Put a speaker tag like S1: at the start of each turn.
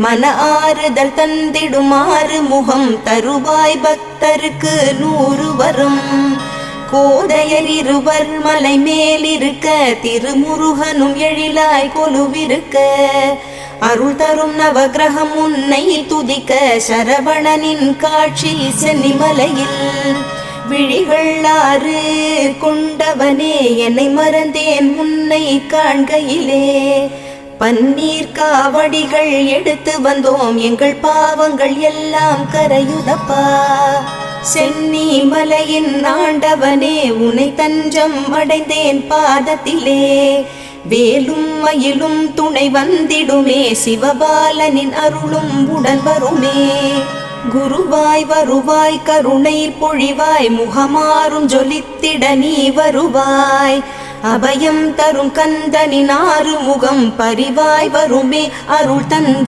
S1: மன ஆறுதல் தந்திடுமாறு முகம் தருவாய் பக்தருக்கு 100 வரும். கோதையர் இருவர் மலை மேலிருக்க திருமுருகனும் எழிலாய் கொலுவிருக்க அருள் தரும் நவகிரகம் உன்னை துதிக்க சரவணனின் காட்சி சென்னிமலையில். விழிகள் 6 கொண்டவனே என்னை மறந்தேன் உன்னை காண்கையிலே. பன்னீர் காவடிகள் எடுத்து வந்தோம் எங்கள் பாவங்கள் எல்லாம் கரையுதப்பா. சென்னி மலையின் ஆண்டவனே உன்னை தஞ்சம் அடைந்தேன் பாதத்திலே. வேலும் மயிலும் துணை வந்திடுமே சிவபாலனின் அருளும் உடன் வருமே. குருவாய் வருவாய் கருணை பொழிவாய் முகமாறும் ஜொலித்திட நீ வருவாய். அபயம் தரும் கந்தனின் 6 முகம் பரிவாய் வருமே அருள் தன்